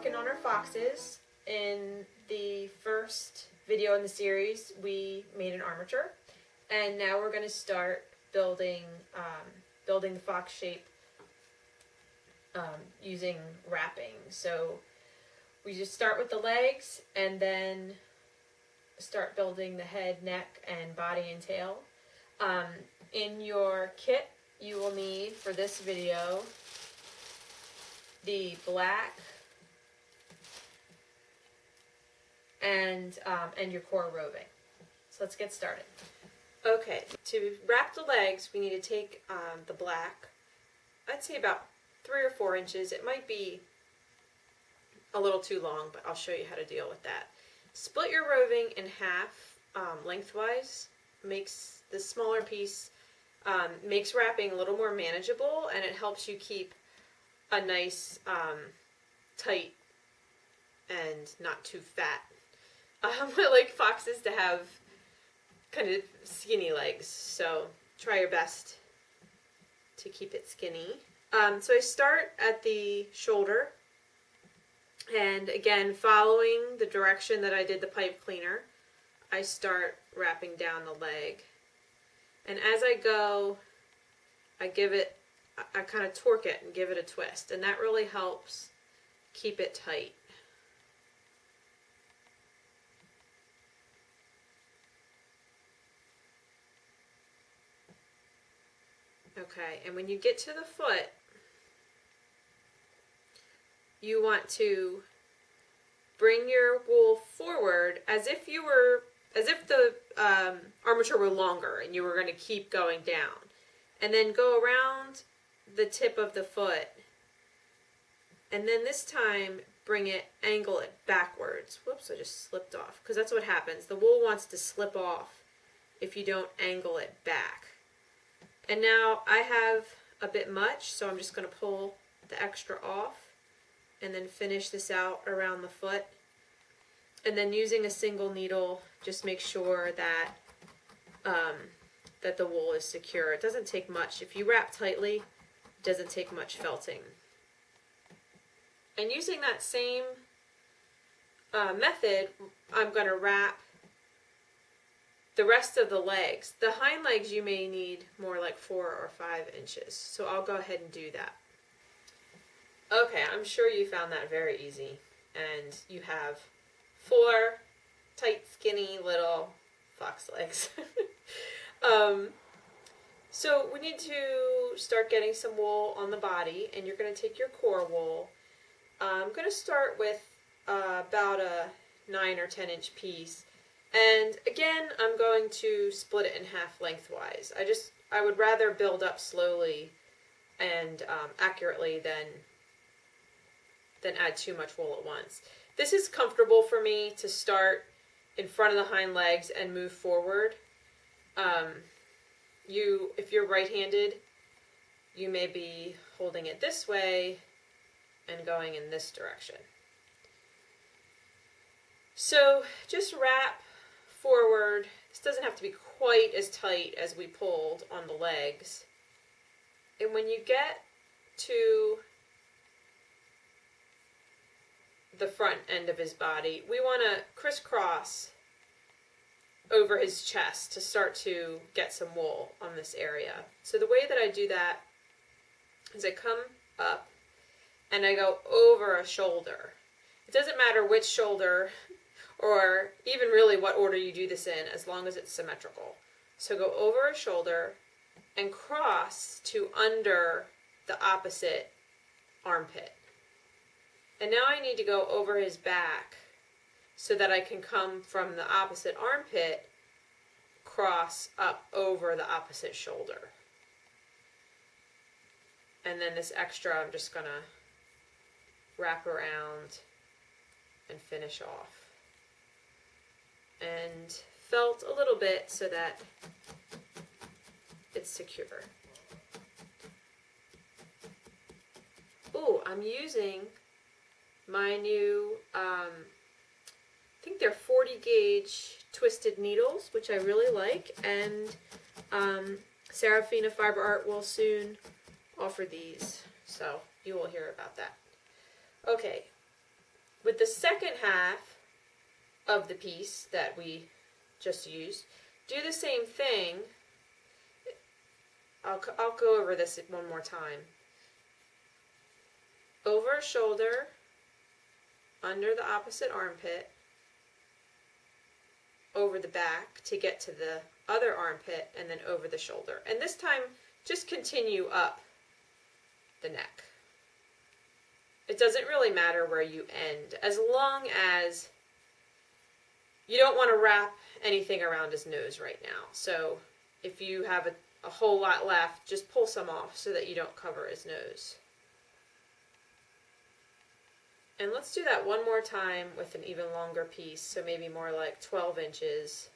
working on our foxes. In the first video in the series, we made an armature, and now we're going to start building building the fox shape using wrapping. So we just start with the legs and then start building the head, neck, and body and tail. In your kit, you will need for this video the black and your core roving. So let's get started. Okay, to wrap the legs, we need to take the black, I'd say about 3 or 4 inches. It might be a little too long, but I'll show you how to deal with that. Split your roving in half lengthwise. Makes the smaller piece, makes wrapping a little more manageable, and it helps you keep a nice tight and not too fat. I like foxes to have kind of skinny legs, so try your best to keep it skinny. So I start at the shoulder, and again, following the direction that I did the pipe cleaner, I start wrapping down the leg. And as I go, I kind of torque it and give it a twist, and that really helps keep it tight. Okay, and when you get to the foot, you want to bring your wool forward as if the armature were longer and you were going to keep going down. And then go around the tip of the foot. And then this time, angle it backwards. Whoops, I just slipped off. Because that's what happens. The wool wants to slip off if you don't angle it back. And now I have a bit much, so I'm just going to pull the extra off and then finish this out around the foot. And then using a single needle, just make sure that that the wool is secure. It doesn't take much. If you wrap tightly, it doesn't take much felting. And using that same method, I'm going to wrap the rest of the legs. The hind legs you may need more like 4 or 5 inches. So I'll go ahead and do that. Okay, I'm sure you found that very easy. And you have 4 tight, skinny little fox legs. So we need to start getting some wool on the body, and you're going to take your core wool. I'm going to start with about a 9 or 10 inch piece. And again, I'm going to split it in half lengthwise. I would rather build up slowly and accurately than add too much wool at once. This is comfortable for me to start in front of the hind legs and move forward. If you're right-handed, you may be holding it this way and going in this direction. So just wrap forward. This doesn't have to be quite as tight as we pulled on the legs. And when you get to the front end of his body, we want to crisscross over his chest to start to get some wool on this area. So the way that I do that is I come up and I go over a shoulder. It doesn't matter which shoulder or even really what order you do this in, as long as it's symmetrical. So go over a shoulder and cross to under the opposite armpit. And now I need to go over his back so that I can come from the opposite armpit, cross up over the opposite shoulder. And then this extra I'm just going to wrap around and finish off. And felt a little bit so that it's secure. Oh, I'm using my new, I think they're 40 gauge twisted needles, which I really like, and Sarafina Fiber Art will soon offer these, so you will hear about that. Okay, With the second half of the piece that we just used, do the same thing. I'll go over this one more time. Over shoulder, under the opposite armpit, over the back to get to the other armpit, and then over the shoulder. And this time, just continue up the neck. It doesn't really matter where you end, as long as you don't want to wrap anything around his nose right now. So if you have a whole lot left, just pull some off so that you don't cover his nose. And let's do that one more time with an even longer piece, so maybe more like 12 inches.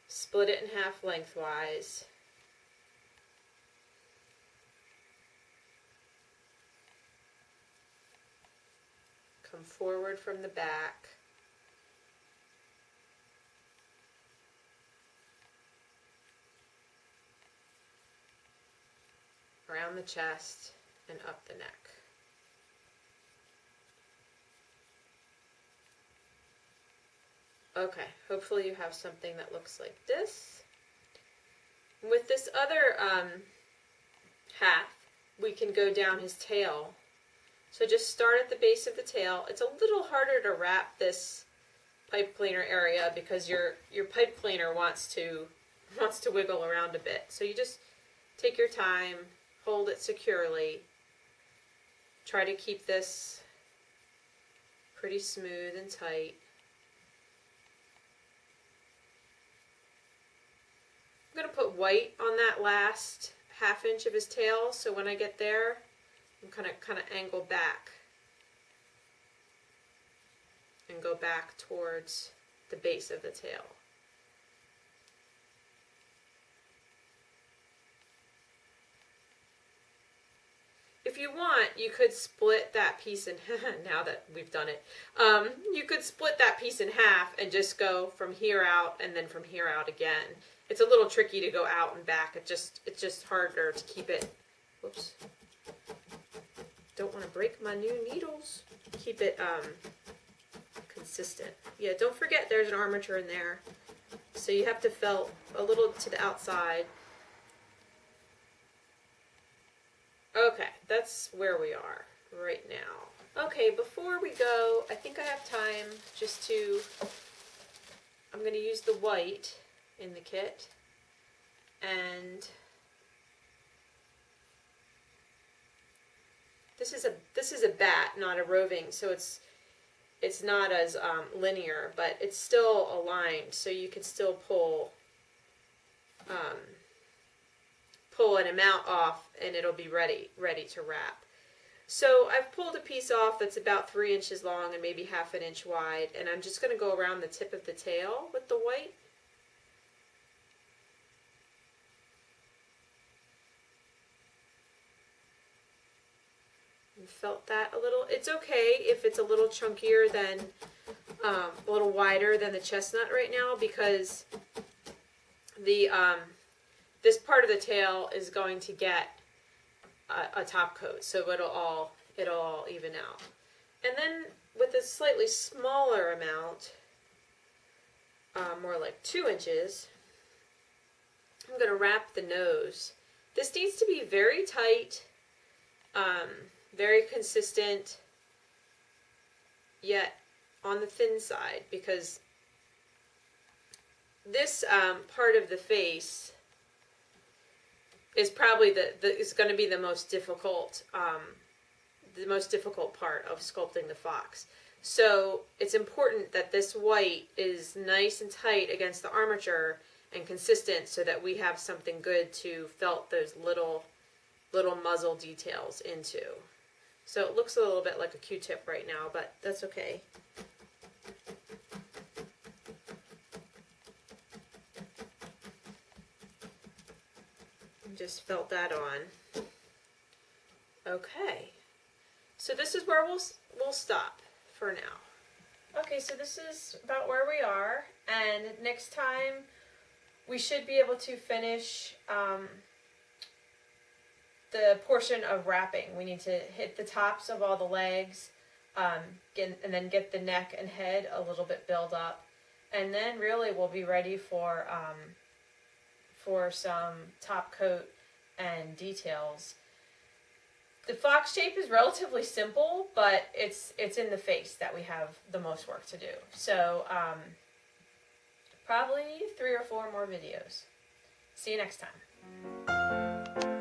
Split it in half lengthwise. Come forward from the back. Around the chest and up the neck. Okay, hopefully you have something that looks like this. With this other half, we can go down his tail. So just start at the base of the tail. It's a little harder to wrap this pipe cleaner area because your pipe cleaner wants to wiggle around a bit. So you just take your time, hold it securely. Try to keep this pretty smooth and tight. I'm going to put white on that last half inch of his tail, so when I get there, I'm kind of angle back and go back towards the base of the tail. If you want, you could split that piece in now that we've done it, you could split that piece in half and just go from here out and then from here out again. It's a little tricky to go out and back. It's just harder to keep it. Whoops. Don't want to break my new needles. Keep it consistent. Yeah, don't forget there's an armature in there. So you have to felt a little to the outside. Okay, that's where we are right now. Okay, before we go, I think I have time just to, I'm going to use the white in the kit, and this is a bat, not a roving, so it's not as linear, but it's still aligned, so you can still pull an amount off, and it'll be ready to wrap. So I've pulled a piece off that's about 3 inches long and maybe half an inch wide, and I'm just going to go around the tip of the tail with the white. And felt that a little. It's okay if it's a little chunkier than, a little wider than the chestnut right now, because the this part of the tail is going to get a top coat, so it'll all even out. And then with a slightly smaller amount, more like 2 inches, I'm going to wrap the nose. This needs to be very tight, very consistent, yet on the thin side, because this part of the face is probably is going to be the most difficult part of sculpting the fox. So it's important that this white is nice and tight against the armature and consistent, so that we have something good to felt those little muzzle details into. So it looks a little bit like a Q-tip right now, but that's okay. Just felt that on. Okay, so this is where we'll stop for now. Okay, so this is about where we are, and next time we should be able to finish the portion of wrapping. We need to hit the tops of all the legs, and then get the neck and head a little bit built up. And then really we'll be ready for some top coat and details. The fox shape is relatively simple, but it's in the face that we have the most work to do. So probably 3 or 4 more videos. See you next time.